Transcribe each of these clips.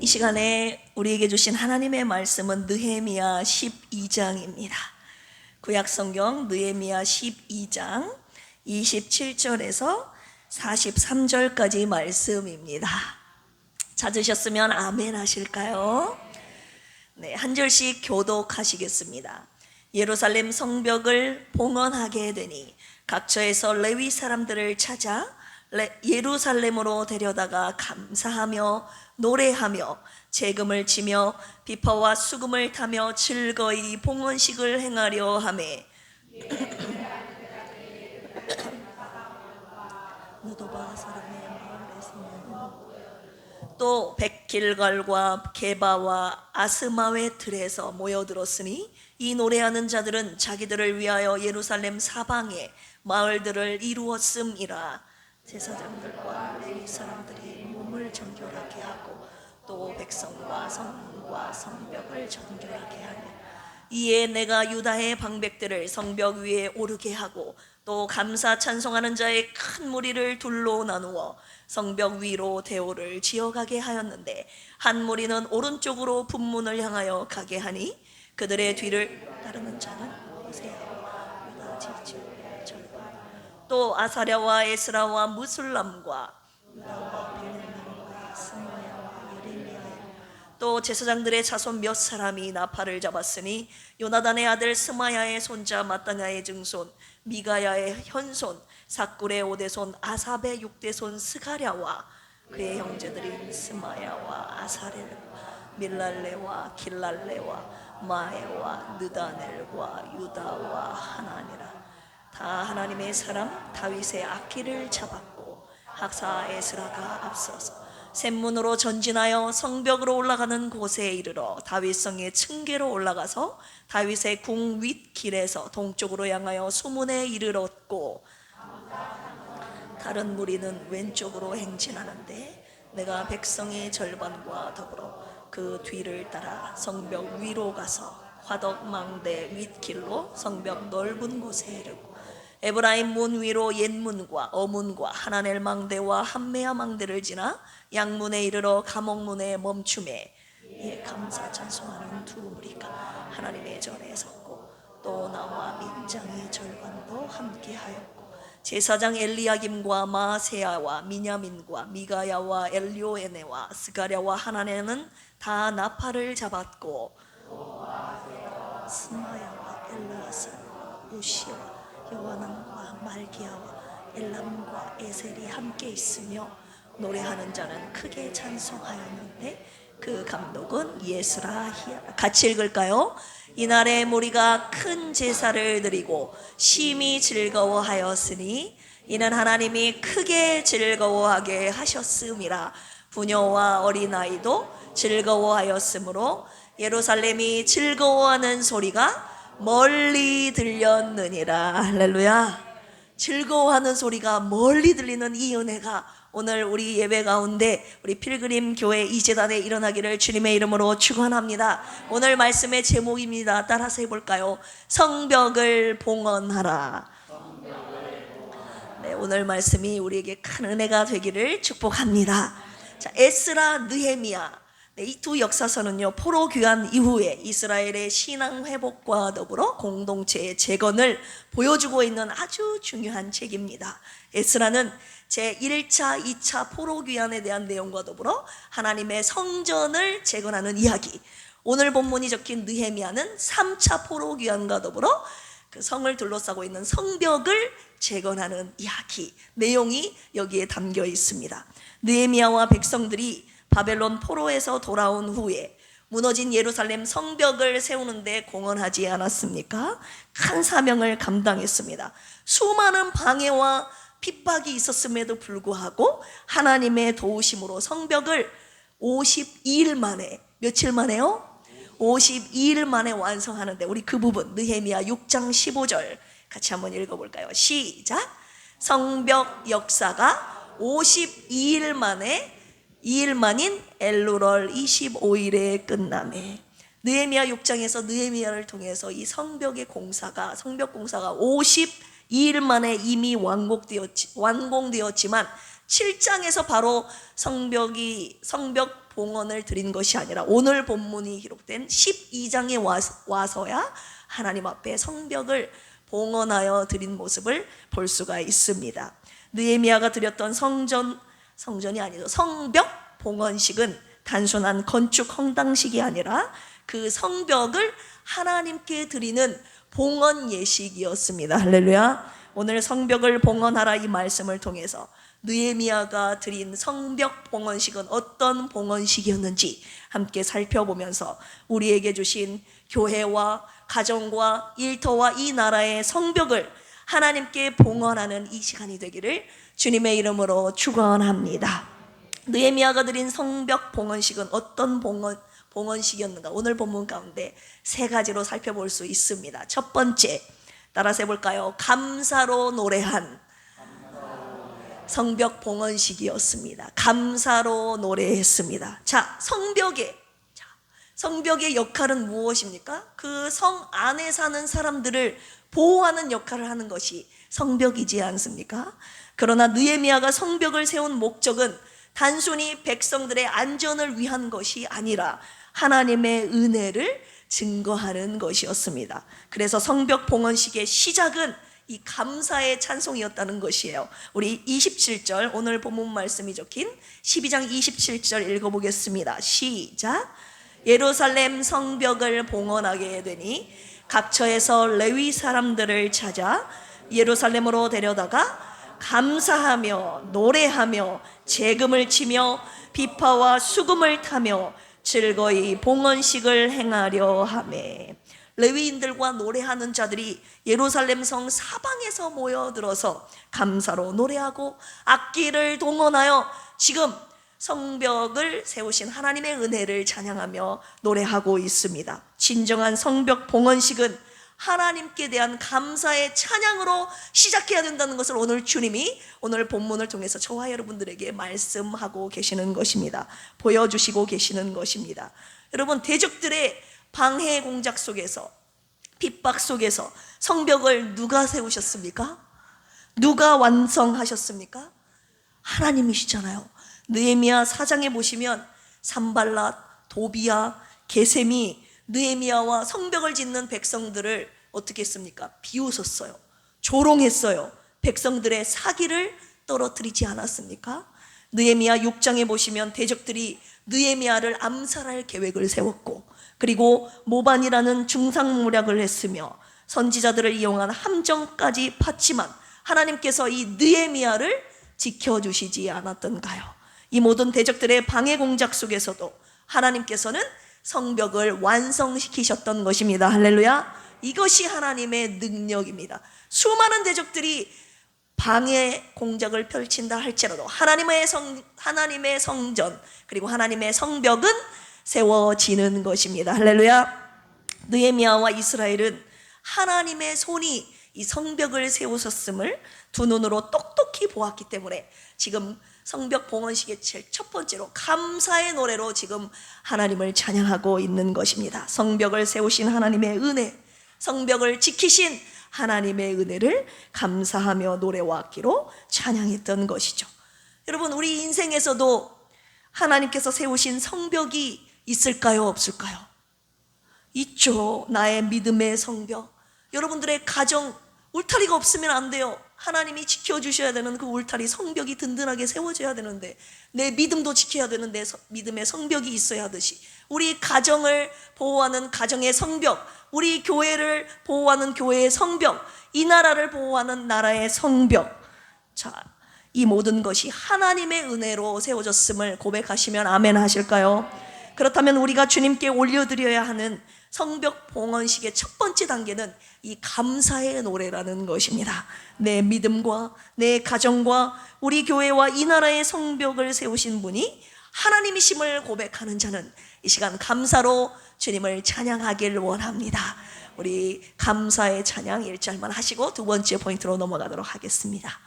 이 시간에 우리에게 주신 하나님의 말씀은 느헤미야 12장입니다. 구약성경 느헤미야 12장 27절에서 43절까지 말씀입니다. 찾으셨으면 아멘 하실까요? 네, 한 절씩 교독하시겠습니다. 예루살렘 성벽을 봉헌하게 되니 각처에서 레위 사람들을 찾아 예루살렘으로 데려다가 감사하며 노래하며 재금을 치며 비파와 수금을 타며 즐거이 봉헌식을 행하려 하매 또 백길갈과 게바와 아스마의 들에서 모여들었으니 이 노래하는 자들은 자기들을 위하여 예루살렘 사방에 마을들을 이루었음이라. 제사장들과 레위 사람들이 몸을 정결하게 하고 또 백성과 성과 성벽을 정결하게 하며 이에 내가 유다의 방백들을 성벽 위에 오르게 하고 또 감사 찬송하는 자의 큰 무리를 둘로 나누어 성벽 위로 대오를 지어가게 하였는데 한 무리는 오른쪽으로 분문을 향하여 가게 하니 그들의 뒤를 따르는 자는 호세아와 유다 지파의 절반 또 아사랴와 에스라와 무술람과 유다와 베냐민과 스마야와 예레미야 또 제사장들의 자손 몇 사람이 나팔을 잡았으니 요나단의 아들 스마야의 손자 마따냐의 증손 미가야의 현손 삭굴의 오대손 아삽의 육대손 스가랴와 그의 형제들인 스마야와 아사렐과 밀랄레와 길랄레와 마에와 느다넬과 유다와 하나니라. 다 하나님의 사람 다윗의 악기를 잡았고 학사 에스라가 앞서서 샘문으로 전진하여 성벽으로 올라가는 곳에 이르러 다윗성의 층계로 올라가서 다윗의 궁 윗길에서 동쪽으로 향하여 수문에 이르렀고 다른 무리는 왼쪽으로 행진하는데 내가 백성의 절반과 더불어 그 뒤를 따라 성벽 위로 가서 화덕망대 윗길로 성벽 넓은 곳에 이르고 에브라임 문 위로 옛문과 어문과 하나넬 망대와 함메야 망대를 지나 양문에 이르러 감옥문에 멈춤에 이에 감사 찬송하는 두 무리가 하나님의 전에 섰고 또 나와 민장의 절반도 함께하였고 제사장 엘리야김과 마세야와 미냐민과 미가야와 엘료에네와 스가랴와 하나네는 다 나팔을 잡았고 스마야와 엘르아사와 우시와 여호와난과 말기야와 엘람과 에셀이 함께 있으며 노래하는 자는 크게 찬송하였는데 그 감독은 예스라히야. 같이 읽을까요? 이날에 무리가 큰 제사를 드리고 심히 즐거워하였으니 이는 하나님이 크게 즐거워하게 하셨음이라. 부녀와 어린아이도 즐거워하였으므로 예루살렘이 즐거워하는 소리가 멀리 들렸느니라. 할렐루야. 즐거워하는 소리가 멀리 들리는 이 은혜가 오늘 우리 예배 가운데 우리 필그림 교회 이재단에 일어나기를 주님의 이름으로 축원합니다. 오늘 말씀의 제목입니다. 따라서 해볼까요? 성벽을 봉헌하라. 네, 오늘 말씀이 우리에게 큰 은혜가 되기를 축복합니다. 자, 에스라 느헤미야. 네, 이 두 역사서는요, 포로 귀환 이후에 이스라엘의 신앙 회복과 더불어 공동체의 재건을 보여주고 있는 아주 중요한 책입니다. 에스라는 제1차, 2차 포로 귀환에 대한 내용과 더불어 하나님의 성전을 재건하는 이야기. 오늘 본문이 적힌 느헤미야는 3차 포로 귀환과 더불어 그 성을 둘러싸고 있는 성벽을 재건하는 이야기. 내용이 여기에 담겨 있습니다. 느헤미야와 백성들이 바벨론 포로에서 돌아온 후에 무너진 예루살렘 성벽을 세우는데 공헌하지 않았습니까? 큰 사명을 감당했습니다. 수많은 방해와 핍박이 있었음에도 불구하고 하나님의 도우심으로 성벽을 52일 만에, 며칠 만에요? 52일 만에 완성하는데 우리 그 부분 느헤미야 6장 15절 같이 한번 읽어볼까요? 시작. 성벽 역사가 52일 만에 2일 만인 엘루럴 25일에 끝나매. 느헤미야 6장에서 느헤미야를 통해서 이 성벽 공사가 52일 만에 이미 완공되었지만 7장에서 바로 성벽 봉헌을 드린 것이 아니라 오늘 본문이 기록된 12장에 와서야 하나님 앞에 성벽을 봉헌하여 드린 모습을 볼 수가 있습니다. 느헤미야가 드렸던 성전이 아니죠. 성벽 봉헌식은 단순한 건축 헌당식이 아니라 그 성벽을 하나님께 드리는 봉헌 예식이었습니다. 할렐루야. 오늘 성벽을 봉헌하라 이 말씀을 통해서 느헤미야가 드린 성벽 봉헌식은 어떤 봉헌식이었는지 함께 살펴보면서 우리에게 주신 교회와 가정과 일터와 이 나라의 성벽을 하나님께 봉헌하는 이 시간이 되기를 주님의 이름으로 축원합니다. 느헤미야가 드린 성벽 봉헌식은 어떤 봉헌식이었는가? 오늘 본문 가운데 세 가지로 살펴볼 수 있습니다. 첫 번째, 따라서 해볼까요? 감사로 노래한 성벽 봉헌식이었습니다. 감사로 노래했습니다. 자, 성벽의 역할은 무엇입니까? 그 성 안에 사는 사람들을 보호하는 역할을 하는 것이 성벽이지 않습니까? 그러나 느헤미야가 성벽을 세운 목적은 단순히 백성들의 안전을 위한 것이 아니라 하나님의 은혜를 증거하는 것이었습니다. 그래서 성벽 봉헌식의 시작은 이 감사의 찬송이었다는 것이에요. 우리 27절 오늘 본문 말씀이 적힌 12장 27절 읽어보겠습니다. 시작. 예루살렘 성벽을 봉헌하게 되니 각처에서 레위 사람들을 찾아 예루살렘으로 데려다가 감사하며 노래하며 재금을 치며 비파와 수금을 타며 즐거이 봉헌식을 행하려 하매, 레위인들과 노래하는 자들이 예루살렘 성 사방에서 모여들어서 감사로 노래하고 악기를 동원하여 지금 성벽을 세우신 하나님의 은혜를 찬양하며 노래하고 있습니다. 진정한 성벽 봉헌식은 하나님께 대한 감사의 찬양으로 시작해야 된다는 것을 오늘 주님이 오늘 본문을 통해서 저와 여러분들에게 말씀하고 계시는 것입니다. 보여주시고 계시는 것입니다. 여러분, 대적들의 방해 공작 속에서, 핍박 속에서 성벽을 누가 세우셨습니까? 누가 완성하셨습니까? 하나님이시잖아요. 느헤미야 4장에 보시면 산발랏, 도비야, 게셈이 느헤미야와 성벽을 짓는 백성들을 어떻게 했습니까? 비웃었어요. 조롱했어요. 백성들의 사기를 떨어뜨리지 않았습니까? 느헤미야 6장에 보시면 대적들이 느헤미야를 암살할 계획을 세웠고, 그리고 모반이라는 중상모략을 했으며 선지자들을 이용한 함정까지 팠지만 하나님께서 이 느헤미야를 지켜주시지 않았던가요? 이 모든 대적들의 방해 공작 속에서도 하나님께서는 성벽을 완성시키셨던 것입니다. 할렐루야. 이것이 하나님의 능력입니다. 수많은 대적들이 방해 공작을 펼친다 할지라도 하나님의 성전 그리고 하나님의 성벽은 세워지는 것입니다. 할렐루야. 느헤미야와 이스라엘은 하나님의 손이 이 성벽을 세우셨음을 두 눈으로 똑똑히 보았기 때문에 지금 성벽 봉헌식의 제일 첫 번째로 감사의 노래로 지금 하나님을 찬양하고 있는 것입니다. 성벽을 세우신 하나님의 은혜, 성벽을 지키신 하나님의 은혜를 감사하며 노래와 악기로 찬양했던 것이죠. 여러분, 우리 인생에서도 하나님께서 세우신 성벽이 있을까요? 없을까요? 있죠. 나의 믿음의 성벽. 여러분들의 가정 울타리가 없으면 안 돼요. 하나님이 지켜주셔야 되는 그 울타리, 성벽이 든든하게 세워져야 되는데, 내 믿음도 지켜야 되는데 믿음의 성벽이 있어야 하듯이 우리 가정을 보호하는 가정의 성벽, 우리 교회를 보호하는 교회의 성벽, 이 나라를 보호하는 나라의 성벽, 자, 이 모든 것이 하나님의 은혜로 세워졌음을 고백하시면 아멘 하실까요? 그렇다면 우리가 주님께 올려드려야 하는 성벽 봉헌식의 첫 번째 단계는 이 감사의 노래라는 것입니다. 내 믿음과 내 가정과 우리 교회와 이 나라의 성벽을 세우신 분이 하나님이심을 고백하는 자는 이 시간 감사로 주님을 찬양하길 원합니다. 우리 감사의 찬양 1절만 하시고 두 번째 포인트로 넘어가도록 하겠습니다.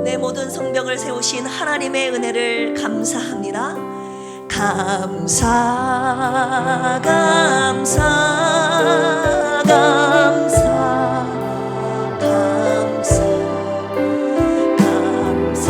내 모든 성벽을 세우신 하나님의 은혜를 감사합니다. 감사 감사 감사 감사 감사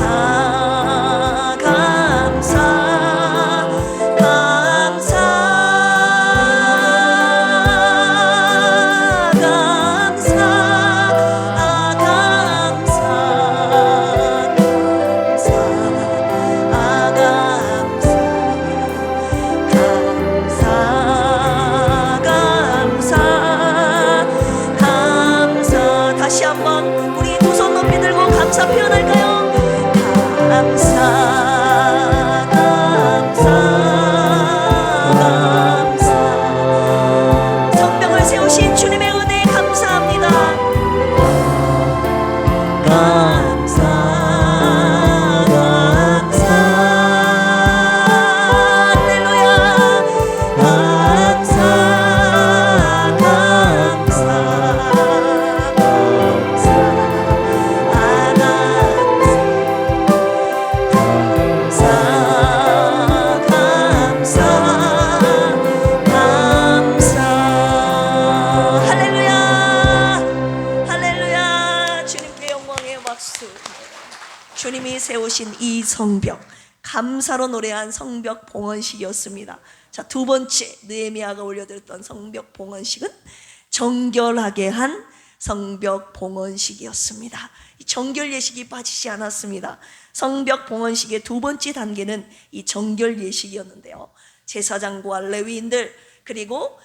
성벽을 세우신 주님의 은혜에 감사합니다. 주님이 세우신 이 성벽, 감사로 노래한 성벽 봉헌식이었습니다. 자, 두 번째 느헤미야가 올려드렸던 성벽 봉헌식은 정결하게 한 성벽 봉헌식이었습니다. 이 정결 예식이 빠지지 않았습니다. 성벽 봉헌식의 두 번째 단계는 이 정결 예식이었는데요, 제사장과 레위인들 그리고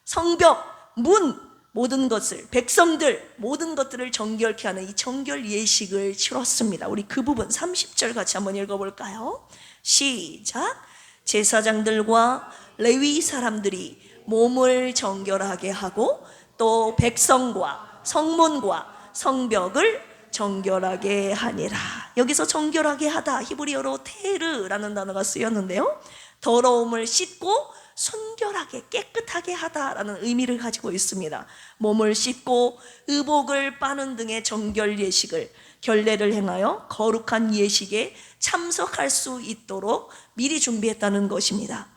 성벽, 문, 모든 것을, 백성들 모든 것들을 정결케 하는 이 정결 예식을 치렀습니다. 우리 그 부분 30절 같이 한번 읽어볼까요? 시작. 제사장들과 레위 사람들이 몸을 정결하게 하고 또 백성과 성문과 성벽을 정결하게 하니라. 여기서 정결하게 하다, 히브리어로 테르라는 단어가 쓰였는데요, 더러움을 씻고 순결하게 깨끗하게 하다라는 의미를 가지고 있습니다. 몸을 씻고 의복을 빠는 등의 정결 예식을, 결례를 행하여 거룩한 예식에 참석할 수 있도록 미리 준비했다는 것입니다.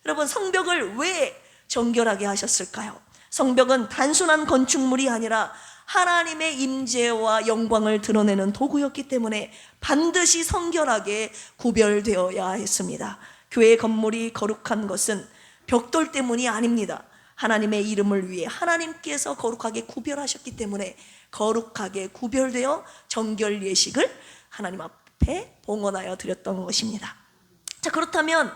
여러분, 성벽을 왜 정결하게 하셨을까요? 성벽은 단순한 건축물이 아니라 하나님의 임재와 영광을 드러내는 도구였기 때문에 반드시 성결하게 구별되어야 했습니다. 교회 건물이 거룩한 것은 벽돌 때문이 아닙니다. 하나님의 이름을 위해 하나님께서 거룩하게 구별하셨기 때문에 거룩하게 구별되어 정결 예식을 하나님 앞에 봉헌하여 드렸던 것입니다. 자, 그렇다면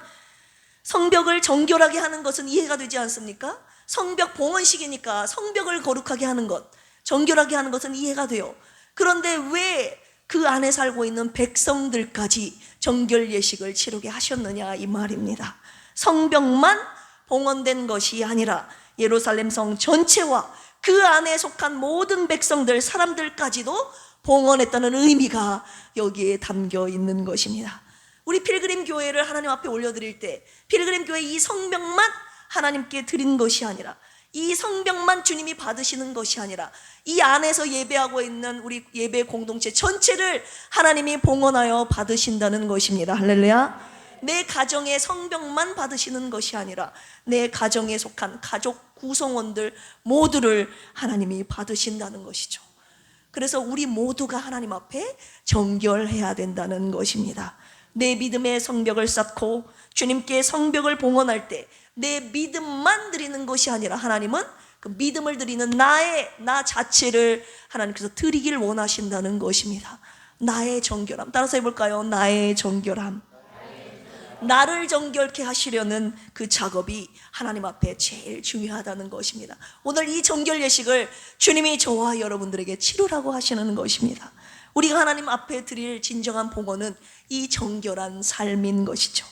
성벽을 정결하게 하는 것은 이해가 되지 않습니까? 성벽 봉헌식이니까 성벽을 거룩하게 하는 것, 정결하게 하는 것은 이해가 돼요. 그런데 왜 그 안에 살고 있는 백성들까지 정결 예식을 치르게 하셨느냐, 이 말입니다. 성벽만 봉헌된 것이 아니라 예루살렘 성 전체와 그 안에 속한 모든 백성들, 사람들까지도 봉헌했다는 의미가 여기에 담겨 있는 것입니다. 우리 필그림 교회를 하나님 앞에 올려드릴 때 필그림 교회 이 성벽만 하나님께 드린 것이 아니라, 이 성벽만 주님이 받으시는 것이 아니라 이 안에서 예배하고 있는 우리 예배 공동체 전체를 하나님이 봉헌하여 받으신다는 것입니다. 할렐루야. 내 가정의 성벽만 받으시는 것이 아니라 내 가정에 속한 가족 구성원들 모두를 하나님이 받으신다는 것이죠. 그래서 우리 모두가 하나님 앞에 정결해야 된다는 것입니다. 내 믿음의 성벽을 쌓고 주님께 성벽을 봉헌할 때 내 믿음만 드리는 것이 아니라 하나님은 그 믿음을 드리는 나 자체를 하나님께서 드리기를 원하신다는 것입니다. 나의 정결함, 따라서 해볼까요? 나의 정결함. 나를 정결케 하시려는 그 작업이 하나님 앞에 제일 중요하다는 것입니다. 오늘 이 정결 예식을 주님이 저와 여러분들에게 치르라고 하시는 것입니다. 우리가 하나님 앞에 드릴 진정한 봉헌은 이 정결한 삶인 것이죠.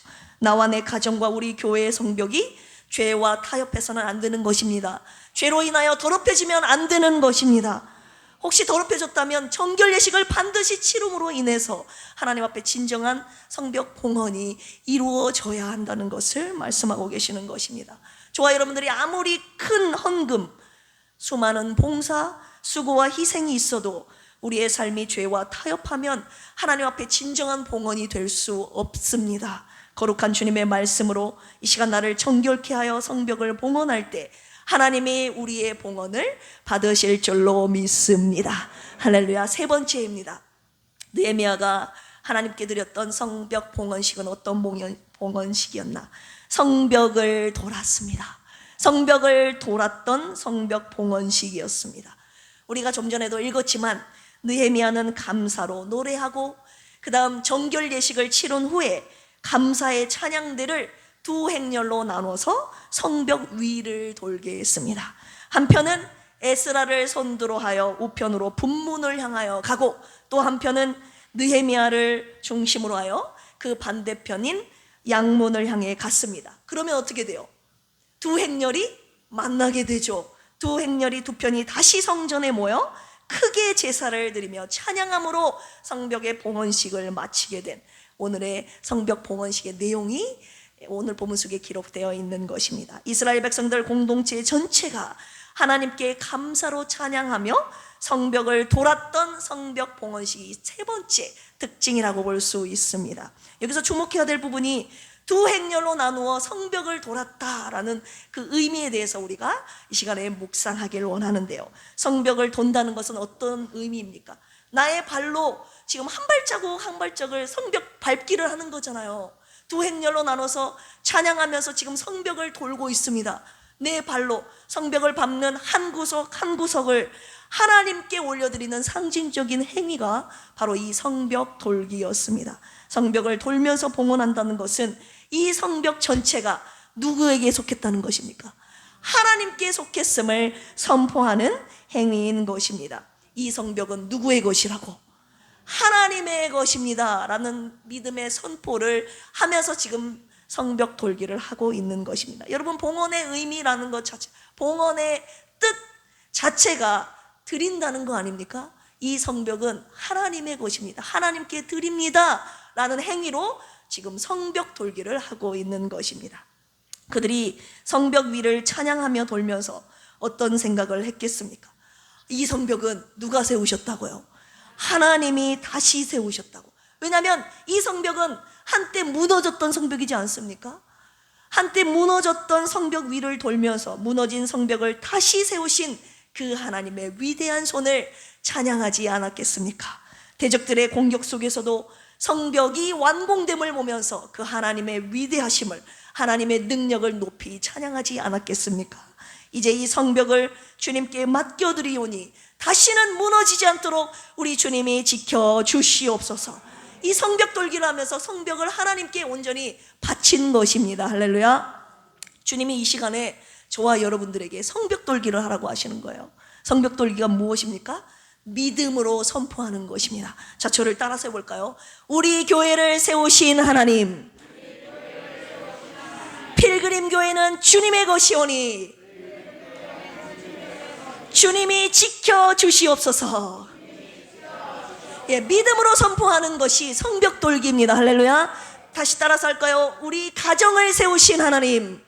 나와 내 가정과 우리 교회의 성벽이 죄와 타협해서는 안 되는 것입니다. 죄로 인하여 더럽혀지면 안 되는 것입니다. 혹시 더럽혀졌다면 정결 예식을 반드시 치름으로 인해서 하나님 앞에 진정한 성벽 봉헌이 이루어져야 한다는 것을 말씀하고 계시는 것입니다. 저와 여러분들이 아무리 큰 헌금, 수많은 봉사, 수고와 희생이 있어도 우리의 삶이 죄와 타협하면 하나님 앞에 진정한 봉헌이 될 수 없습니다. 거룩한 주님의 말씀으로 이 시간 나를 정결케 하여 성벽을 봉헌할 때 하나님이 우리의 봉헌을 받으실 줄로 믿습니다. 할렐루야. 세 번째입니다. 느헤미야가 하나님께 드렸던 성벽 봉헌식은 어떤 봉헌식이었나? 성벽을 돌았습니다. 성벽을 돌았던 성벽 봉헌식이었습니다. 우리가 좀 전에도 읽었지만 느헤미야는 감사로 노래하고 그 다음 정결 예식을 치른 후에 감사의 찬양대를 두 행렬로 나눠서 성벽 위를 돌게 했습니다. 한편은 에스라를 선두로 하여 우편으로 분문을 향하여 가고 또 한편은 느헤미야를 중심으로 하여 그 반대편인 양문을 향해 갔습니다. 그러면 어떻게 돼요? 두 행렬이 만나게 되죠. 두 행렬이 두 편이 다시 성전에 모여 크게 제사를 드리며 찬양함으로 성벽의 봉헌식을 마치게 된 오늘의 성벽 봉헌식의 내용이 오늘 본문 속에 기록되어 있는 것입니다. 이스라엘 백성들 공동체 전체가 하나님께 감사로 찬양하며 성벽을 돌았던 성벽 봉헌식이 세 번째 특징이라고 볼 수 있습니다. 여기서 주목해야 될 부분이 두 행렬로 나누어 성벽을 돌았다라는 그 의미에 대해서 우리가 이 시간에 묵상하길 원하는데요. 성벽을 돈다는 것은 어떤 의미입니까? 나의 발로 지금 한 발자국 한 발짝을 성벽 밟기를 하는 거잖아요. 두 행렬로 나눠서 찬양하면서 지금 성벽을 돌고 있습니다. 내 발로 성벽을 밟는 한 구석 한 구석을 하나님께 올려드리는 상징적인 행위가 바로 이 성벽 돌기였습니다. 성벽을 돌면서 봉헌한다는 것은 이 성벽 전체가 누구에게 속했다는 것입니까? 하나님께 속했음을 선포하는 행위인 것입니다. 이 성벽은 누구의 것이라고? 하나님의 것입니다 라는 믿음의 선포를 하면서 지금 성벽 돌기를 하고 있는 것입니다. 여러분, 봉헌의 의미라는 것 자체, 봉헌의 뜻 자체가 드린다는 거 아닙니까? 이 성벽은 하나님의 것입니다. 하나님께 드립니다 라는 행위로 지금 성벽 돌기를 하고 있는 것입니다. 그들이 성벽 위를 찬양하며 돌면서 어떤 생각을 했겠습니까? 이 성벽은 누가 세우셨다고요? 하나님이 다시 세우셨다고. 왜냐하면 이 성벽은 한때 무너졌던 성벽이지 않습니까? 한때 무너졌던 성벽 위를 돌면서 무너진 성벽을 다시 세우신 그 하나님의 위대한 손을 찬양하지 않았겠습니까? 대적들의 공격 속에서도 성벽이 완공됨을 보면서 그 하나님의 위대하심을, 하나님의 능력을 높이 찬양하지 않았겠습니까? 이제 이 성벽을 주님께 맡겨드리오니 다시는 무너지지 않도록 우리 주님이 지켜주시옵소서. 이 성벽 돌기를 하면서 성벽을 하나님께 온전히 바친 것입니다. 할렐루야. 주님이 이 시간에 저와 여러분들에게 성벽 돌기를 하라고 하시는 거예요. 성벽 돌기가 무엇입니까? 믿음으로 선포하는 것입니다. 자, 저를 따라서 해볼까요? 우리 교회를 세우신 하나님, 필그림 교회는 주님의 것이오니 주님이 지켜주시옵소서. 예, 믿음으로 선포하는 것이 성벽 돌기입니다. 할렐루야. 다시 따라서 할까요? 우리 가정을 세우신 하나님,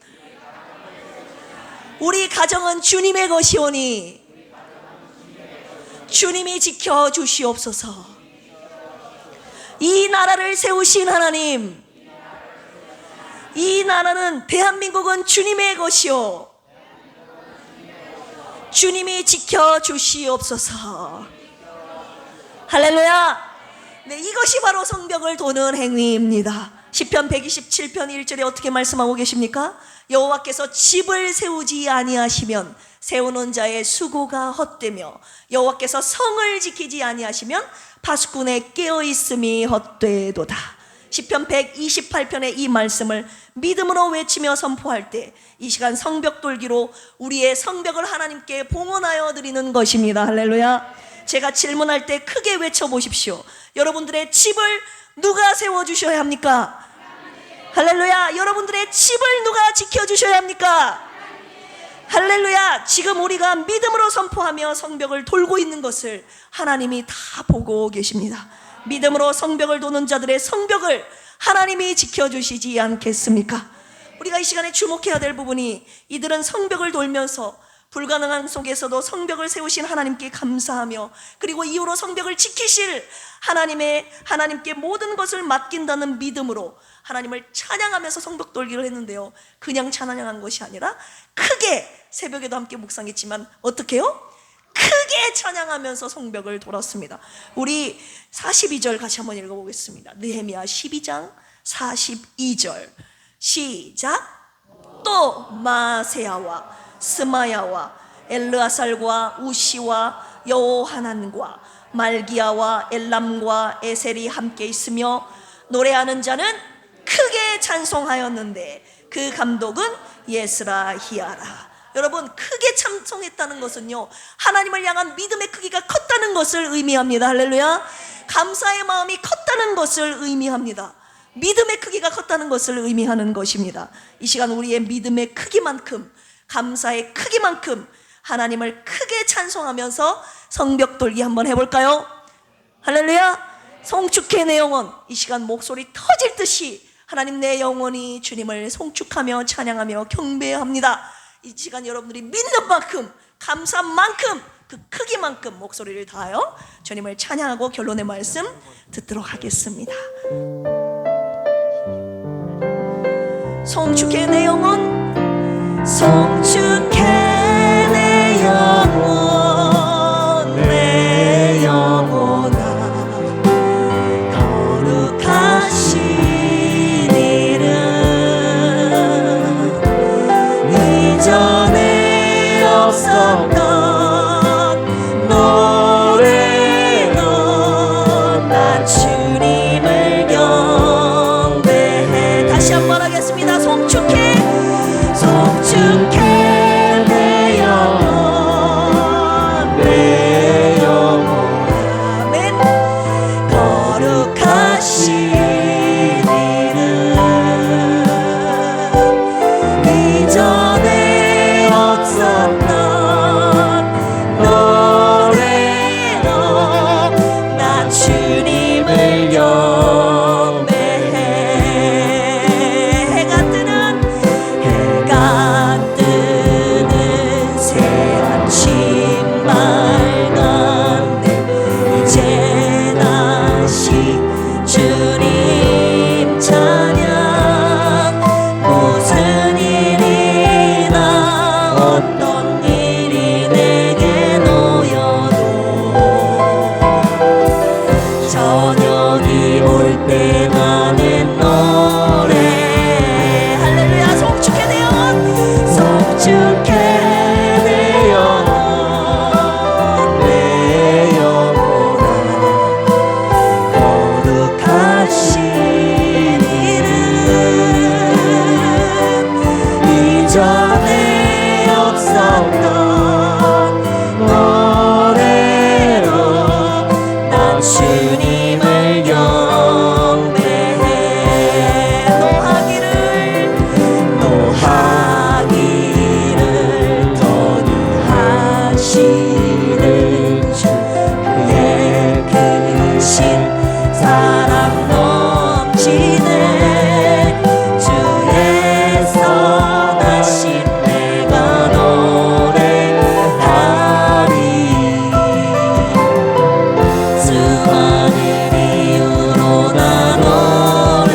우리 가정은 주님의 것이오니 주님이 지켜주시옵소서. 이 나라를 세우신 하나님, 이 나라는 대한민국은 주님의 것이요 주님이 지켜주시옵소서. 할렐루야. 네, 이것이 바로 성벽을 도는 행위입니다. 시편 127편 1절에 어떻게 말씀하고 계십니까? 여호와께서 집을 세우지 아니하시면 세우는 자의 수고가 헛되며 여호와께서 성을 지키지 아니하시면 파수꾼의 깨어있음이 헛되도다. 시편 128편의 이 말씀을 믿음으로 외치며 선포할 때 이 시간 성벽 돌기로 우리의 성벽을 하나님께 봉헌하여 드리는 것입니다. 할렐루야. 제가 질문할 때 크게 외쳐보십시오. 여러분들의 집을 누가 세워주셔야 합니까? 할렐루야. 여러분들의 집을 누가 지켜주셔야 합니까? 할렐루야. 지금 우리가 믿음으로 선포하며 성벽을 돌고 있는 것을 하나님이 다 보고 계십니다. 믿음으로 성벽을 도는 자들의 성벽을 하나님이 지켜주시지 않겠습니까? 우리가 이 시간에 주목해야 될 부분이, 이들은 성벽을 돌면서 불가능한 속에서도 성벽을 세우신 하나님께 감사하며 그리고 이후로 성벽을 지키실 하나님께 모든 것을 맡긴다는 믿음으로 하나님을 찬양하면서 성벽 돌기를 했는데요, 그냥 찬양한 것이 아니라 크게, 새벽에도 함께 묵상했지만 어떻게 해요? 크게 찬양하면서 성벽을 돌았습니다. 우리 42절 같이 한번 읽어보겠습니다. 느헤미야 12장 42절 시작. 또 마세야와 스마야와 엘르아살과 우시와 여호하난과 말기야와 엘람과 에셀이 함께 있으며 노래하는 자는 크게 찬송하였는데 그 감독은 예스라히야라. 여러분, 크게 찬송했다는 것은요, 하나님을 향한 믿음의 크기가 컸다는 것을 의미합니다. 할렐루야. 감사의 마음이 컸다는 것을 의미합니다. 믿음의 크기가 컸다는 것을 의미하는 것입니다. 이 시간 우리의 믿음의 크기만큼, 감사의 크기만큼 하나님을 크게 찬송하면서 성벽 돌기 한번 해볼까요? 할렐루야. 송축해 내 영혼. 이 시간 목소리 터질 듯이 하나님, 내 영혼이 주님을 송축하며 찬양하며 경배합니다. 이 시간 여러분들이 믿는 만큼, 감사한 만큼, 그 크기만큼 목소리를 다하여 주님을 찬양하고 결론의 말씀 듣도록 하겠습니다. 송축해 내 영혼, 송축해 내 영혼, 내 영혼아, 거룩하신 이름, 이전에 없었던 노래로 나 주님을 경배해. 다시 한번 하겠습니다. 송축해, 송축해 내 영혼, 내 영혼. 아멘. 거룩하신 이름, 이전에 없었던 노래로 나 주님을 경배해. 해가 뜨는 새 아침 밝았네. 이제 다시 주님 찬양. 무슨 일이나 어떤 일이 내게 놓여도 저녁이 올 때가 낸 노래. 할렐루야. 송축해 내 영혼, 송축해 내 영혼, 내 영혼아, 거룩하신 이름, 이전에 없었던 노래로 나 주님을 경배해. 노하기를 더디 하시는 주, 그의 크신 사랑 넘치네. 주의 선하심 내가 노래하리. 수많은 이유로 나 노래.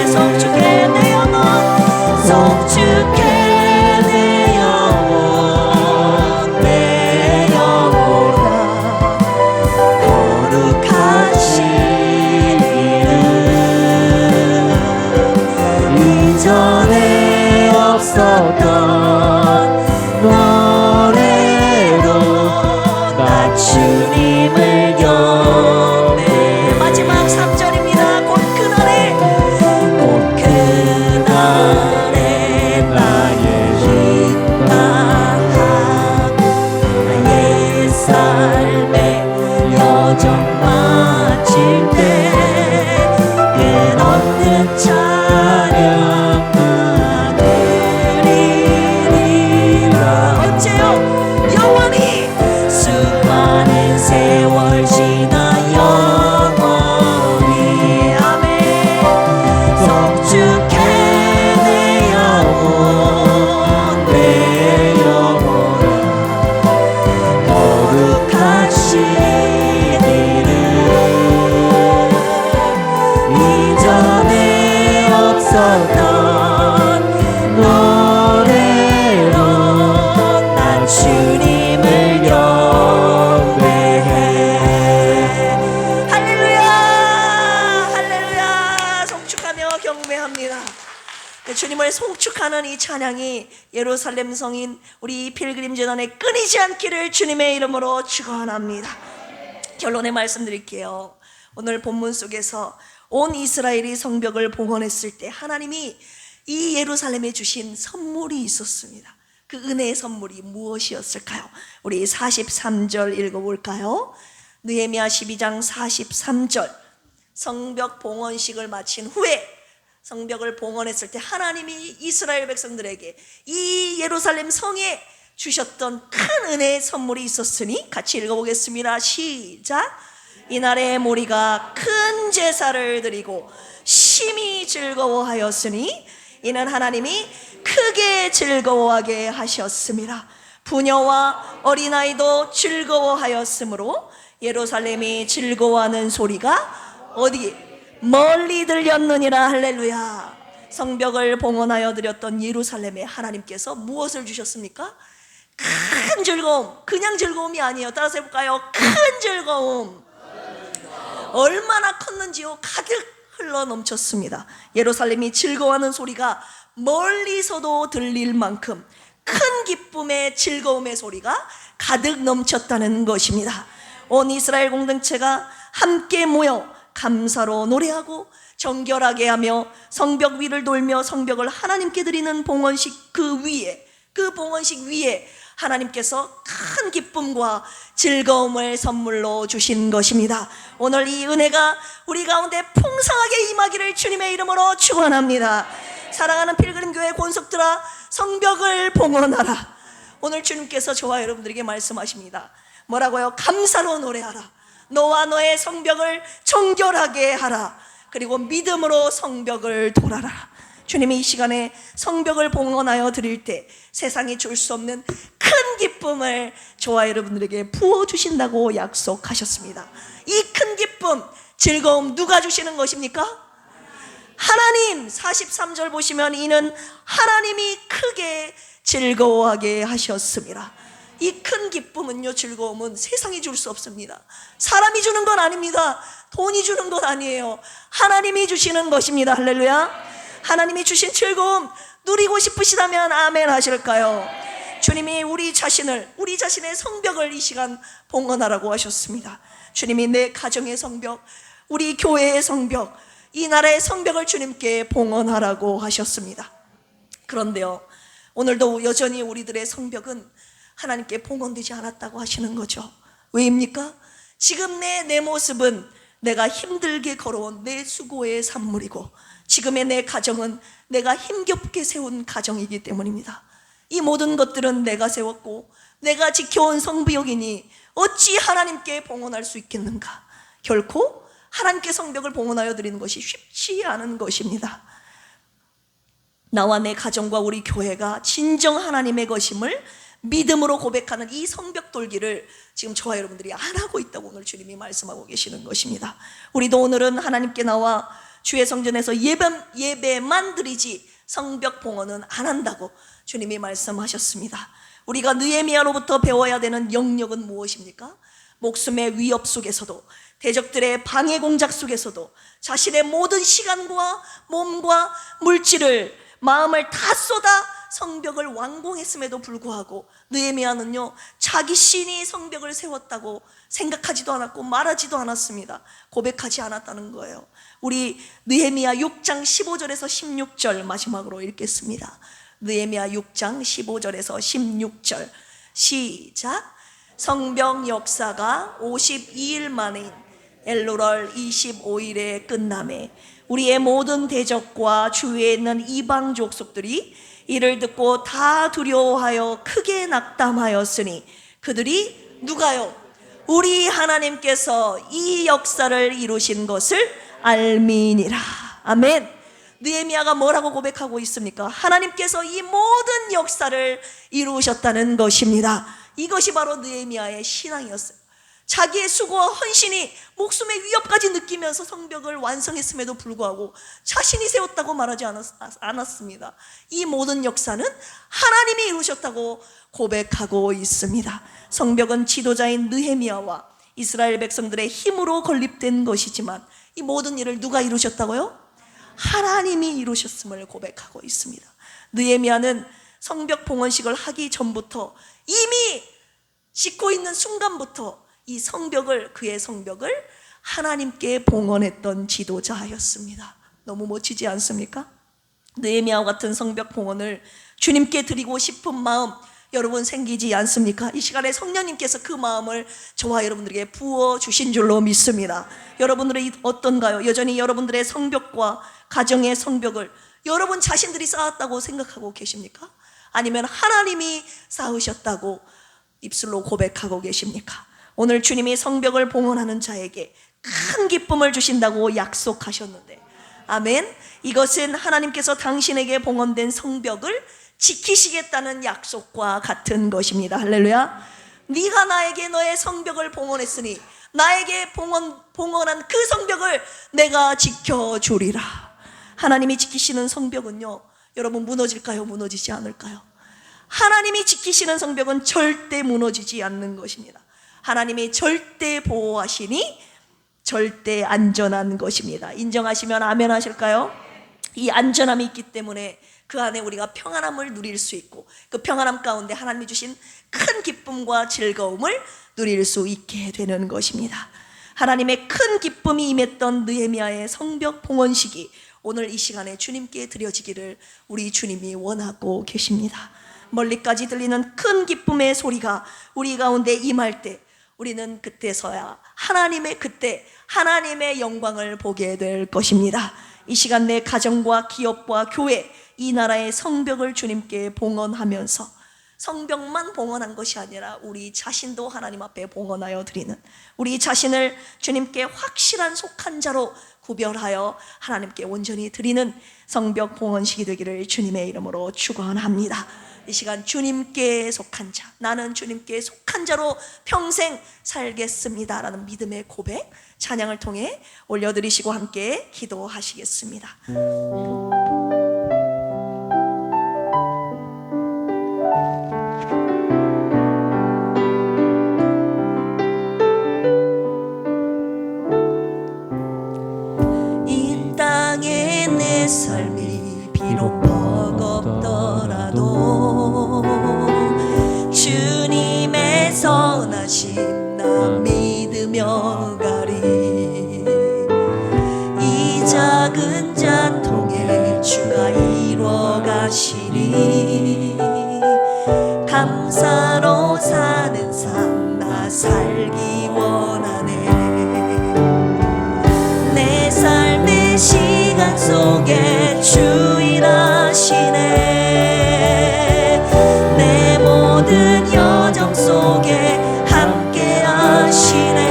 송축해 내 영혼, 송축해 내 영혼, 내 영혼아, 거룩하신 이름, 이전에 없었던 노래로 나 주님을 경배. 마지막 3절입니다. 곧 그날에, 곧 그날에 나의 힘 다하고 나의 삶의 여정 마칠 때 끝없는 찬양 나 드리리라. 어째요? 영원히 수많은 세월 지나 영원히. 아멘. 송축해 내 영혼, 내 영혼아, 거룩하신 이름, 이전에 없었던 노래로 나 주님을 경배해. 할렐루야, 할렐루야. 송축하며 경배합니다. 주님을 송축하는 이 찬양이 예루살렘 성인 우리 필그림 재단에 끊이지 않기를 주님의 이름으로 축원합니다. 결론의 말씀드릴게요. 오늘 본문 속에서 온 이스라엘이 성벽을 봉헌했을 때 하나님이 이 예루살렘에 주신 선물이 있었습니다. 그 은혜의 선물이 무엇이었을까요? 우리 43절 읽어볼까요? 느헤미야 12장 43절. 성벽 봉헌식을 마친 후에, 성벽을 봉헌했을 때 하나님이 이스라엘 백성들에게 이 예루살렘 성에 주셨던 큰 은혜의 선물이 있었으니, 같이 읽어보겠습니다. 시작. 이날에 무리가 큰 제사를 드리고 심히 즐거워하였으니 이는 하나님이 크게 즐거워하게 하셨습니다. 부녀와 어린아이도 즐거워하였으므로 예루살렘이 즐거워하는 소리가 어디? 멀리 들렸느니라. 할렐루야. 성벽을 봉헌하여 드렸던 예루살렘에 하나님께서 무엇을 주셨습니까? 큰 즐거움. 그냥 즐거움이 아니에요. 따라서 해볼까요? 큰 즐거움. 얼마나 컸는지요? 가득 흘러 넘쳤습니다. 예루살렘이 즐거워하는 소리가 멀리서도 들릴 만큼 큰 기쁨의 즐거움의 소리가 가득 넘쳤다는 것입니다. 온 이스라엘 공동체가 함께 모여 감사로 노래하고 정결하게 하며 성벽 위를 돌며 성벽을 하나님께 드리는 봉헌식 그 봉헌식 위에 하나님께서 큰 기쁨과 즐거움을 선물로 주신 것입니다. 오늘 이 은혜가 우리 가운데 풍성하게 임하기를 주님의 이름으로 축원합니다. 사랑하는 필그림교회 권속들아, 성벽을 봉헌하라. 오늘 주님께서 저와 여러분들에게 말씀하십니다. 뭐라고요? 감사로 노래하라. 너와 너의 성벽을 정결하게 하라. 그리고 믿음으로 성벽을 돌아라. 주님이 이 시간에 성벽을 봉헌하여 드릴 때 세상이 줄 수 없는 큰 기쁨을 저와 여러분들에게 부어주신다고 약속하셨습니다. 이 큰 기쁨, 즐거움 누가 주시는 것입니까? 하나님. 43절 보시면 이는 하나님이 크게 즐거워하게 하셨습니다. 이 큰 기쁨은요, 즐거움은 세상이 줄 수 없습니다. 사람이 주는 건 아닙니다. 돈이 주는 것 아니에요. 하나님이 주시는 것입니다. 할렐루야. 하나님이 주신 즐거움 누리고 싶으시다면 아멘 하실까요? 주님이 우리 자신의 성벽을 이 시간 봉헌하라고 하셨습니다. 주님이 내 가정의 성벽, 우리 교회의 성벽, 이 나라의 성벽을 주님께 봉헌하라고 하셨습니다. 그런데요, 오늘도 여전히 우리들의 성벽은 하나님께 봉헌되지 않았다고 하시는 거죠. 왜입니까? 지금 내 모습은 내가 힘들게 걸어온 내 수고의 산물이고, 지금의 내 가정은 내가 힘겹게 세운 가정이기 때문입니다. 이 모든 것들은 내가 세웠고 내가 지켜온 성벽이니 어찌 하나님께 봉헌할 수 있겠는가? 결코 하나님께 성벽을 봉헌하여 드리는 것이 쉽지 않은 것입니다. 나와 내 가정과 우리 교회가 진정 하나님의 것임을 믿음으로 고백하는 이 성벽 돌기를 지금 저와 여러분들이 안 하고 있다고 오늘 주님이 말씀하고 계시는 것입니다. 우리도 오늘은 하나님께 나와 주의 성전에서 예배만 드리지 성벽 봉헌은 안 한다고 주님이 말씀하셨습니다. 우리가 느헤미야로부터 배워야 되는 영역은 무엇입니까? 목숨의 위협 속에서도, 대적들의 방해 공작 속에서도 자신의 모든 시간과 몸과 물질을, 마음을 다 쏟아 성벽을 완공했음에도 불구하고 느헤미야는요, 자기 신이 성벽을 세웠다고 생각하지도 않았고 말하지도 않았습니다. 고백하지 않았다는 거예요. 우리 느헤미야 6장 15절에서 16절 마지막으로 읽겠습니다. 느헤미야 6장 15절에서 16절 시작. 성벽 역사가 52일 만인 엘루럴 25일에 끝나매 우리의 모든 대적과 주위에 있는 이방 족속들이 이를 듣고 다 두려워하여 크게 낙담하였으니 그들이 누가요? 우리 하나님께서 이 역사를 이루신 것을 알미니라. 아멘. 느헤미야가 뭐라고 고백하고 있습니까? 하나님께서 이 모든 역사를 이루셨다는 것입니다. 이것이 바로 느헤미야의 신앙이었어요. 자기의 수고와 헌신이 목숨의 위협까지 느끼면서 성벽을 완성했음에도 불구하고 자신이 세웠다고 말하지 않았습니다. 이 모든 역사는 하나님이 이루셨다고 고백하고 있습니다. 성벽은 지도자인 느헤미야와 이스라엘 백성들의 힘으로 건립된 것이지만 이 모든 일을 누가 이루셨다고요? 하나님이 이루셨음을 고백하고 있습니다. 느헤미야는 성벽 봉헌식을 하기 전부터, 이미 짓고 있는 순간부터 이 성벽을, 그의 성벽을 하나님께 봉헌했던 지도자였습니다. 너무 멋지지 않습니까? 느헤미야와 같은 성벽 봉헌을 주님께 드리고 싶은 마음 여러분 생기지 않습니까? 이 시간에 성령님께서 그 마음을 저와 여러분들에게 부어주신 줄로 믿습니다. 여러분들이 어떤가요? 여전히 여러분들의 성벽과 가정의 성벽을 여러분 자신들이 쌓았다고 생각하고 계십니까? 아니면 하나님이 쌓으셨다고 입술로 고백하고 계십니까? 오늘 주님이 성벽을 봉헌하는 자에게 큰 기쁨을 주신다고 약속하셨는데, 아멘. 이것은 하나님께서 당신에게 봉헌된 성벽을 지키시겠다는 약속과 같은 것입니다. 할렐루야. 네가 나에게 너의 성벽을 봉헌했으니 나에게 봉헌한 그 성벽을 내가 지켜주리라. 하나님이 지키시는 성벽은요, 여러분 무너질까요? 무너지지 않을까요? 하나님이 지키시는 성벽은 절대 무너지지 않는 것입니다. 하나님이 절대 보호하시니 절대 안전한 것입니다. 인정하시면 아멘 하실까요? 이 안전함이 있기 때문에 그 안에 우리가 평안함을 누릴 수 있고, 그 평안함 가운데 하나님이 주신 큰 기쁨과 즐거움을 누릴 수 있게 되는 것입니다. 하나님의 큰 기쁨이 임했던 느헤미야의 성벽 봉헌식이 오늘 이 시간에 주님께 드려지기를 우리 주님이 원하고 계십니다. 멀리까지 들리는 큰 기쁨의 소리가 우리 가운데 임할 때 우리는 그때서야 하나님의 영광을 보게 될 것입니다. 이 시간 내 가정과 기업과 교회, 이 나라의 성벽을 주님께 봉헌하면서 성벽만 봉헌한 것이 아니라 우리 자신도 하나님 앞에 봉헌하여 드리는, 우리 자신을 주님께 확실한 속한 자로 구별하여 하나님께 온전히 드리는 성벽 봉헌식이 되기를 주님의 이름으로 축원합니다. 이 시간 주님께 속한 자, 나는 주님께 속한 자로 평생 살겠습니다 라는 믿음의 고백, 찬양을 통해 올려드리시고 함께 기도하시겠습니다. 이 땅에 내 삶이 비록 버겁더라도 주님의 선하심 나 믿으며 가리. 이 작은 잔통에 주가 이루어 가시리. 감사로 사는 삶 나 살기 원하네. 내 삶의 시간 속에 주 일하시네. 내 모든 여정 속에 함께 하시네.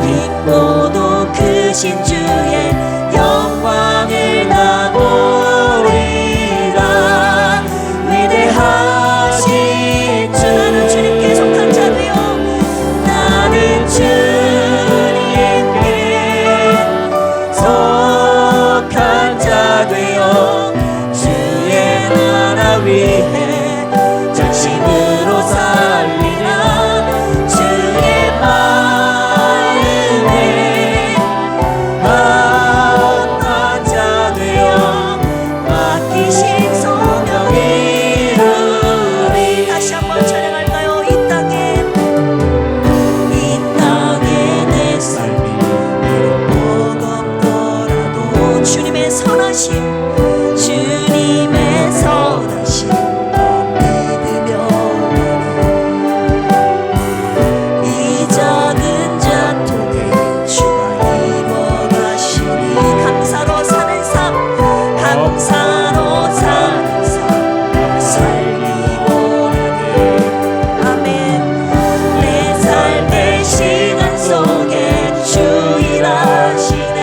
깊고도 크신 주의 영광을 나 보리라. 위대하신 주, 나는 주님께 속한 자 되어, 나는 주님께 속한 자 되어 주의 나라 위해 전심으로 살리라. 주의 마음에 합한 자 되어 맡기신 소명 이루리. 다시 한번 찬양할까요? 이 땅에 내 삶이 비록 버겁더라도 주님의 선하심, 주님의 선하심 믿으며 이 작은 잔통에 주가 이루어 가시니. 감사로 사는 삶, 감사로 사는 삶 살기 원하네. 아멘. 내 삶의 시간 속에 주 일하시네.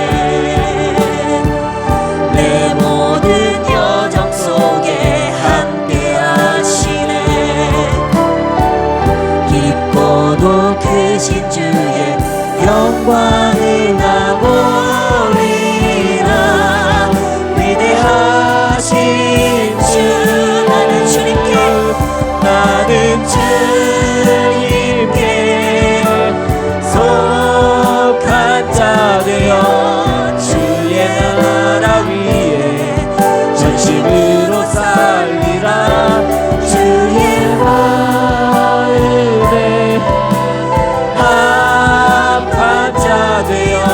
내 모든 여정 속에 함께 하시네. 깊고도 크신 주의 영광을 나 보리라. 위대하신 주, 나는 주님께 속한 자 되어 주의 나라 위에 전심으로 살리라. 주의 마음에 합한 자 되어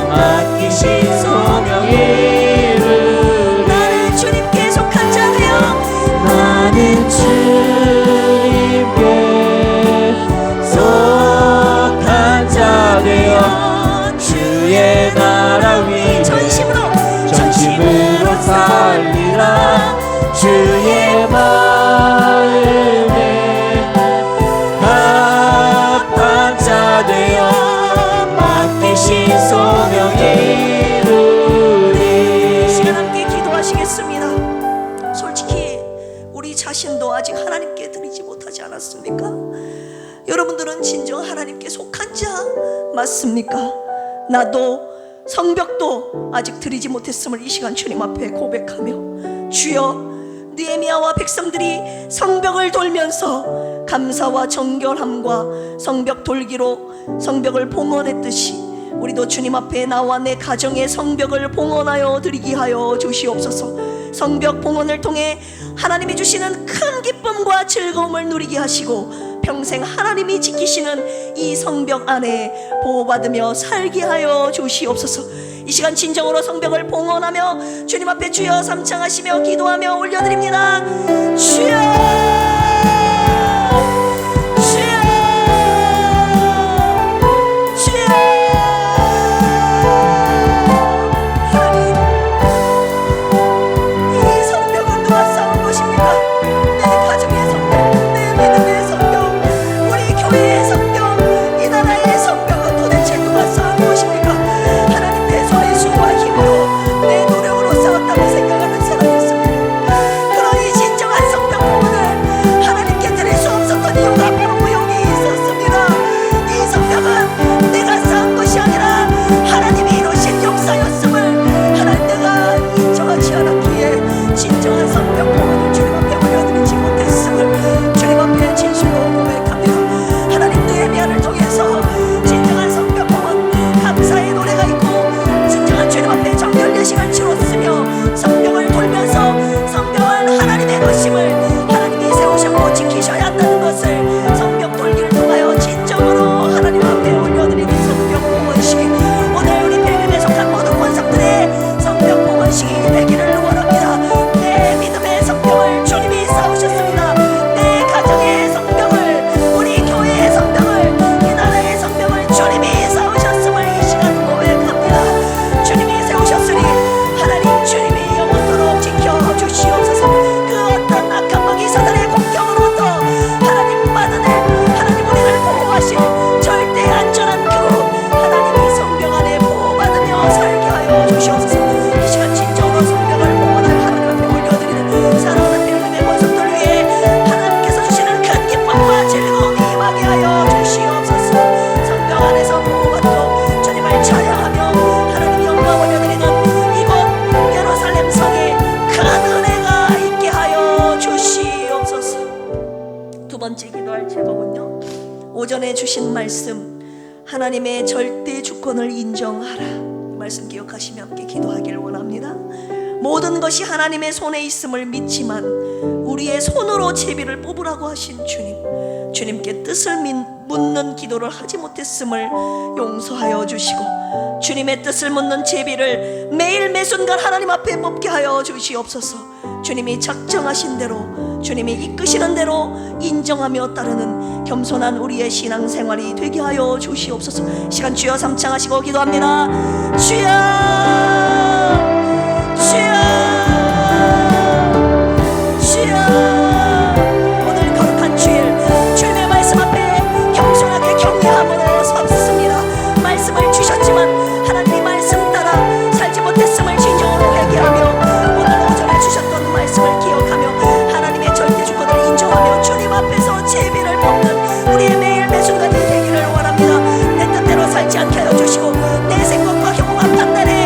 맡기신 소명 이루리. 주의 마음에 합한 자 되어 맡기신 소명 이루리. 시간 함께 기도하시겠습니다. 솔직히 우리 자신도 아직 하나님께 드리지 못하지 않았습니까? 여러분들은 진정 하나님께 속한 자 맞습니까? 나도 성벽도 아직 드리지 못했음을 이 시간 주님 앞에 고백하며, 주여, 느헤미야와 백성들이 성벽을 돌면서 감사와 정결함과 성벽 돌기로 성벽을 봉헌했듯이 우리도 주님 앞에 나와 내 가정의 성벽을 봉헌하여 드리게 하여 주시옵소서. 성벽 봉헌을 통해 하나님이 주시는 큰 기쁨과 즐거움을 누리게 하시고 평생 하나님이 지키시는 이 성벽 안에 보호받으며 살게 하여 주시옵소서. 이 시간 진정으로 성벽을 봉헌하며 주님 앞에 주여 삼창하시며 기도하며 올려드립니다. 주여, 주여, 주여. 하나님, 이 성벽은 누가 쌓은 것입니까? 내 가정의 성벽, 내 믿음의 성벽, 우리 교회의 성벽, 이 나라의 성벽은 도대체 누가 쌓은 것입니까? 하나님, 내 손의 수와 힘으로 내 노력으로 쌓았다고 생각하는 사람이 있습니다. 그러니 진정한 성벽 부분을 하나님께 드릴 수 없었던 이유가 바로 여기 있었습니다. 이 성벽은 내가 쌓은 것이 아니라 하나님이 이루신 역사였음을 하나님 내가 인정하지 않았기에 진정한 성벽 부분을 주님 앞에 올려드리지 못했음을 주님 앞에 진실로 고백합니다. 하나님, 느헤미야를 통해서 진정한 성벽 부분 감사의 노래가 있고 진정한 주님 앞에 정결 예식을 치렀으며 성벽을 돌면서 성벽은 하나님의 것임을 하나님이 세우셨고 지키셔야 한다는 것을 성벽 돌기를 통하여 진정으로 하나님 앞에 올려드리는 성벽 봉헌식, 오늘 우리 백일에 속한 모든 권속들의 성벽 봉헌식이 되기를 원합니다. 내 믿음의 성벽을 주님이 쌓으셨습니다. 내 가정의 성벽을, 우리 교회의 성벽을, 이 나라의 성벽을 주님이 쌓으셨음을 이 시간 고백합니다. 주님이 세우셨으니 하나님, 주님이 영원토록 지켜주시옵소서. 그 어떤 악한 마귀 사단의 공격으로부터 하나님 받으늘 하나님 우리를 보호하신 절대 안전한 그 하나님이 성벽 안에 보호받으며 살게 하여 주시옵소서. 이 시간 진정으로 성벽을 봉헌할 하나님 앞에 올려드리는 사랑하는 백성의 권속들 위해 하나님께서 주시는 큰 기쁨과 즐거움이 임하게 하여 주시옵소서. 성벽 안에서 보호받고 주님을 찬양하며 하나님 영광 올려드리는 이곳 예루살렘 성에 큰 은혜가 있게 하여 주시옵소서. 두 번째 기도할 제목은요, 오전에 주신 말씀, 하나님의 절대 주권을 인정하라. 이 말씀 기억하시며 함께 기도하기를 원합니다. 모든 것이 하나님의 손에 있음을 믿지만 우리의 손으로 제비를 뽑으라고 하신 주님, 주님께 뜻을 묻는 기도를 하지 못했음을 용서하여 주시고 주님의 뜻을 묻는 제비를 매일 매순간 하나님 앞에 뽑게 하여 주시옵소서. 주님이 작정하신 대로, 주님이 이끄시는 대로 인정하며 따르는 겸손한 우리의 신앙생활이 되게 하여 주시옵소서. 시간 주여 삼창하시고 기도합니다. 주여, 주여, 주여. 오늘 거룩한 주일 주님의 말씀 앞에 겸손하게 경외함으로 섰습니다. 말씀을 주셨지만 하나님의 말씀 따라 살지 못했음을 진정으로 회개하며 오늘 오전에 주셨던 말씀을 기억하며 하나님의 절대 주권을 인정하며 주님 앞에서 제비를 뽑는 우리의 매일 매순간이 되기를 원합니다. 내 뜻대로 살지 않게 하여 주시고 내 생각과 경험과 판단에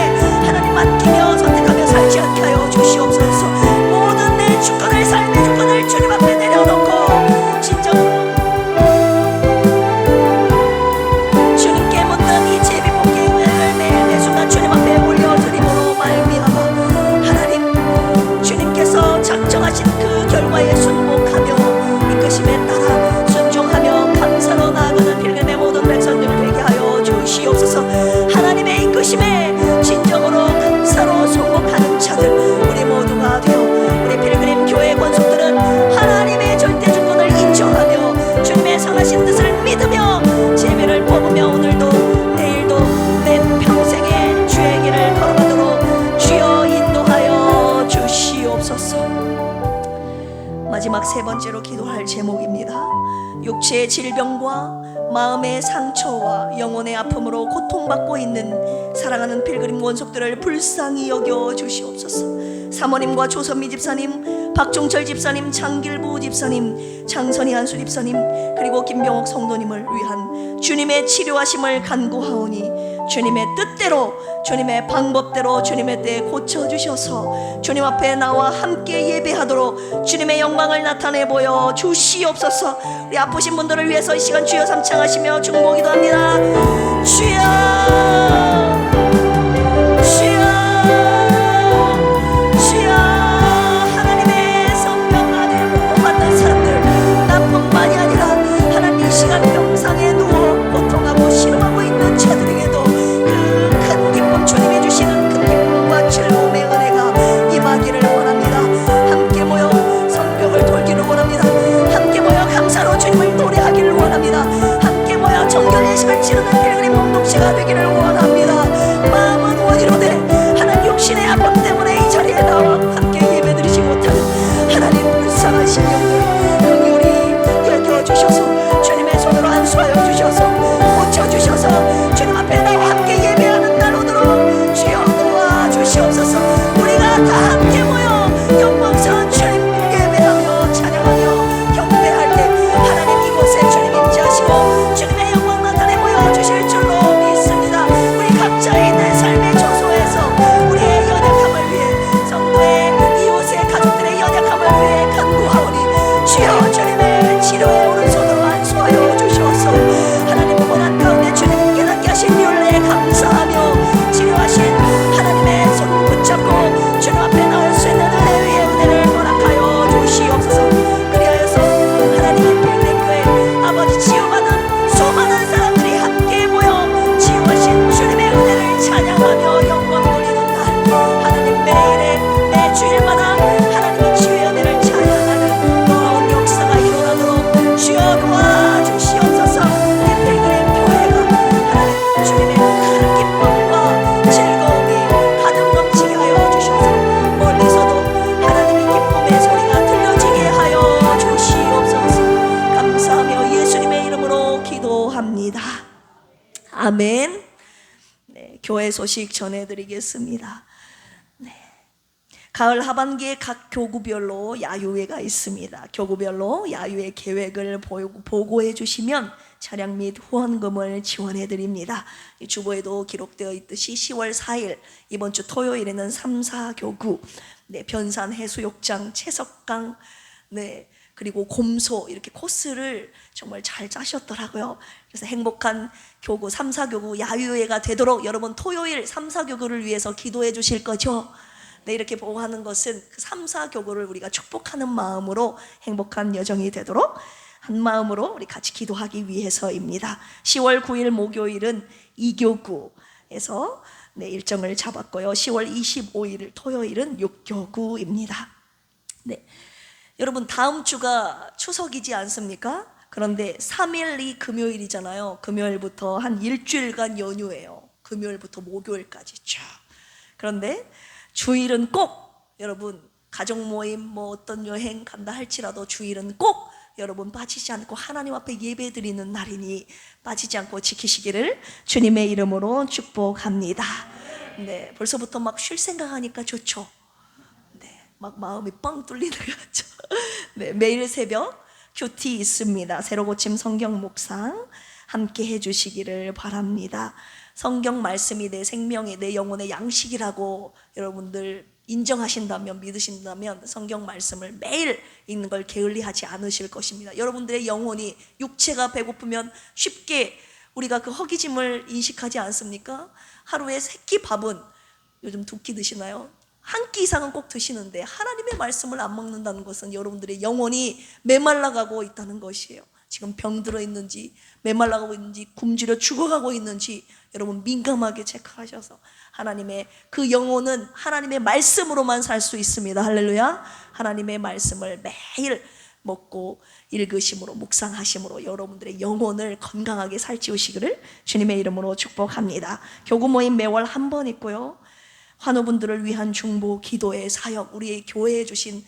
마지막 세 번째로 기도할 제목입니다. 육체의 질병과 마음의 상처와 영혼의 아픔으로 고통받고 있는 사랑하는 필그림 원속들을 불쌍히 여겨 주시옵소서. 사모님과 조선미 집사님, 박종철 집사님, 장길부 집사님, 장선희 한수 집사님, 그리고 김병옥 성도님을 위한 주님의 치료하심을 간구하오니 주님의 뜻대로, 주님의 방법대로, 주님의 때에 고쳐주셔서 주님 앞에 나와 함께 예배하도록 주님의 영광을 나타내 보여 주시옵소서. 우리 아프신 분들을 위해서 이 시간 주여 삼창하시며 중보기도 합니다. 주여, 주여, 주여. 하나님의 성령 안에 못 사람들, 나뿐만이 아니라 하나님 이 시간 병상에 누워 고통하고 싫어하고 있는 자들에게도 그 큰 기쁨, 주님이 주시는 큰 기쁨과 즐거움의 은혜가 임하기를 원합니다. 함께 모여 성벽을 돌기를 원합니다. 함께 모여 감사로 주님을 노래하기를 원합니다. 함께 모여 정결 예식을 치르는 필그림 공동체가 되기를 원합니다. 마음은 원이로되 하나님 육신의 아픔 때문에 이 자리에 나와 함께 예배드리지 못하는 하나님 불쌍하신 영들 긍휼히 여겨주셔서 주님의 손으로 안수하여 주셔서 고쳐주셔서 주님 앞에 나와 함께 예배하는 날 오도록 주여 도와주시옵소서. 우리가 다 함께 모여 영광스러운 주님 예배하며 찬양하며 경배할 때 하나님 이곳에 주님 임재하시고 주님의 영광 나타내 보여주실 줄로 믿습니다. 우리 각자의 내 삶의 조소에서 우리의 연약함을 위해, 성도의 이웃의 가족들의 연약함을 위해 간구하오니 주여 주님의 치료의 오른손으로 안수하여 주셔서 하나님 고난 가운데 주님 깨닫게 하신 윤례에 감사하며 치료하신 하나님의 손 붙잡고 주님 앞에 나올 수 있는 은혜 위에 은혜를 허락하여 주시옵소서. 그리하여서 하나님의 필그림교회 아버지 치유받은 수많은 사람들이 함께 모여 치유하신 주님의 은혜를 찬양하며 영광 돌리는 날, 하나님 매 주일마다 하나님의 치유의 은혜를 찬양하는 놀라운 역사가 일어나도록 주여 도와주시옵소서. 이 필그림 교회가 하나님 주님의 큰 기쁨과 즐거움이 가득 넘치게 하여 주셔서 멀리서도 하나님의 기쁨의 소리가 들려지게 하여 주시옵소서. 감사하며 예수님의 이름으로 기도합니다. 아멘. 네, 교회 소식 전해드리겠습니다. 가을 하반기에 각 교구별로 야유회가 있습니다. 교구별로 야유회 계획을 보고해 주시면 차량 및 후원금을 지원해 드립니다. 주보에도 기록되어 있듯이 10월 4일 이번 주 토요일에는 3, 4교구, 변산 해수욕장, 채석강, 그리고 곰소, 이렇게 코스를 정말 잘 짜셨더라고요. 그래서 행복한 교구 3, 4교구 야유회가 되도록 여러분 토요일 3, 4교구를 위해서 기도해 주실 거죠? 네, 이렇게 보고하는 것은 그 3, 4교구를 우리가 축복하는 마음으로 행복한 여정이 되도록 한 마음으로 우리 같이 기도하기 위해서입니다. 10월 9일 목요일은 2교구에서 일정을 잡았고요. 10월 25일 토요일은 6교구입니다. 네, 여러분 다음 주가 추석이지 않습니까? 그런데 3일이 금요일이잖아요. 금요일부터 한 일주일간 연휴예요. 금요일부터 목요일까지 쫙. 그런데 주일은 꼭 여러분 가족 모임 어떤 여행 간다 할지라도 주일은 꼭 여러분 빠지지 않고 하나님 앞에 예배 드리는 날이니 빠지지 않고 지키시기를 주님의 이름으로 축복합니다. 네, 벌써부터 막 쉴 생각하니까 좋죠. 네, 막 마음이 뻥 뚫리는 것 같죠. 네, 매일 새벽 큐티 있습니다. 새로 고침 성경 묵상 함께 해주시기를 바랍니다. 성경 말씀이 내 생명의, 내 영혼의 양식이라고 여러분들 인정하신다면, 믿으신다면 성경 말씀을 매일 읽는 걸 게을리하지 않으실 것입니다. 여러분들의 영혼이, 육체가 배고프면 쉽게 우리가 그 허기짐을 인식하지 않습니까? 하루에 3끼 밥은, 요즘 2끼 드시나요? 한 끼 이상은 꼭 드시는데 하나님의 말씀을 안 먹는다는 것은 여러분들의 영혼이 메말라가고 있다는 것이에요. 지금 병들어 있는지, 메말라가고 있는지, 굶주려 죽어가고 있는지 여러분 민감하게 체크하셔서 하나님의 그 영혼은 하나님의 말씀으로만 살 수 있습니다. 할렐루야. 하나님의 말씀을 매일 먹고 읽으심으로, 묵상하심으로 여러분들의 영혼을 건강하게 살찌우시기를 주님의 이름으로 축복합니다. 교구 모임 매월 한 번 있고요, 환우분들을 위한 중보 기도의 사역, 우리의 교회에 주신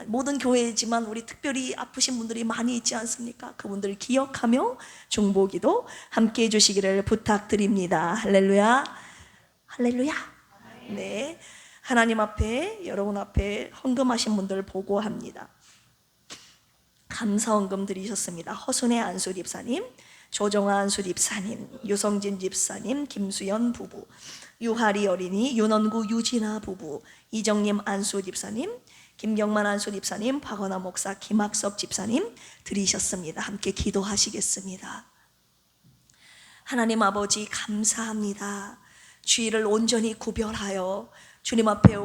모든 교회지만 우리 특별히 아프신 분들이 많이 있지 않습니까? 그분들 기억하며 중보기도 함께 해주시기를 부탁드립니다. 할렐루야, 할렐루야. 네, 하나님 앞에, 여러분 앞에 헌금하신 분들 보고합니다. 감사 헌금 드리셨습니다. 허순의 안수 집사님, 조정아 안수 집사님, 유성진 집사님, 김수연 부부, 유하리 어린이, 윤원구 유진아 부부, 이정님 안수 집사님, 김경만 안수 집사님, 박원아 목사, 김학석 집사님 드리셨습니다. 함께 기도하시겠습니다. 하나님 아버지 감사합니다. 주일을 온전히 구별하여 주님 앞에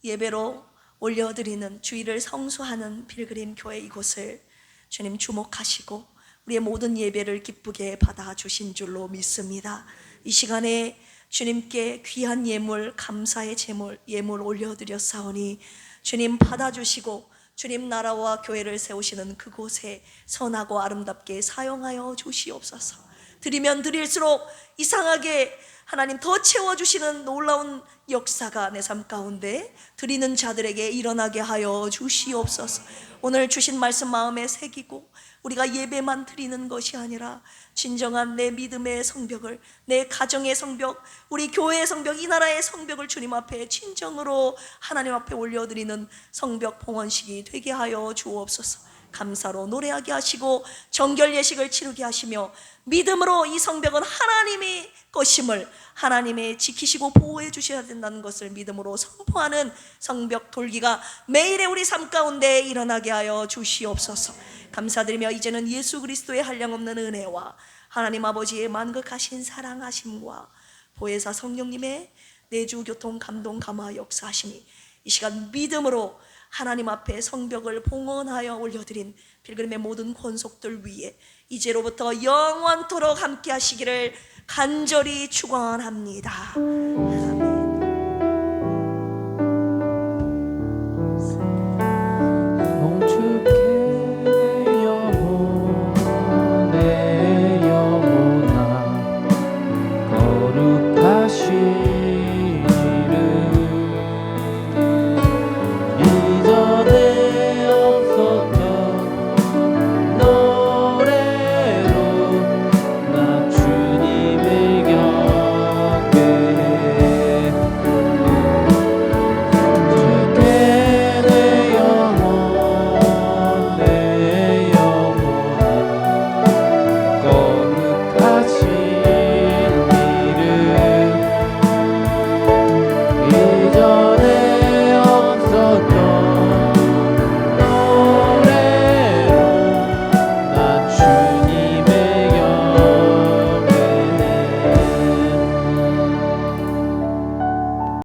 예배로 올려드리는, 주일을 성수하는 필그림 교회 이곳을 주님 주목하시고 우리의 모든 예배를 기쁘게 받아주신 줄로 믿습니다. 이 시간에 주님께 귀한 예물, 감사의 예물 올려드렸사오니 주님 받아주시고 주님 나라와 교회를 세우시는 그곳에 선하고 아름답게 사용하여 주시옵소서. 드리면 드릴수록 이상하게 하나님 더 채워주시는 놀라운 역사가 내 삶 가운데 드리는 자들에게 일어나게 하여 주시옵소서. 오늘 주신 말씀 마음에 새기고 우리가 예배만 드리는 것이 아니라 진정한 내 믿음의 성벽을, 내 가정의 성벽, 우리 교회의 성벽, 이 나라의 성벽을 주님 앞에 진정으로 하나님 앞에 올려드리는 성벽 봉헌식이 되게 하여 주옵소서. 감사로 노래하게 하시고 정결 예식을 치르게 하시며 믿음으로 이 성벽은 하나님의 것임을, 하나님의 지키시고 보호해 주셔야 된다는 것을 믿음으로 선포하는 성벽 돌기가 매일의 우리 삶 가운데 일어나게 하여 주시옵소서. 감사드리며 이제는 예수 그리스도의 한량없는 은혜와 하나님 아버지의 만극하신 사랑하심과 보혜사 성령님의 내주 교통 감동 감화 역사하심이 이 시간 믿음으로 하나님 앞에 성벽을 봉헌하여 올려드린 필그림의 모든 권속들 위에 이제로부터 영원토록 함께 하시기를 간절히 축원합니다.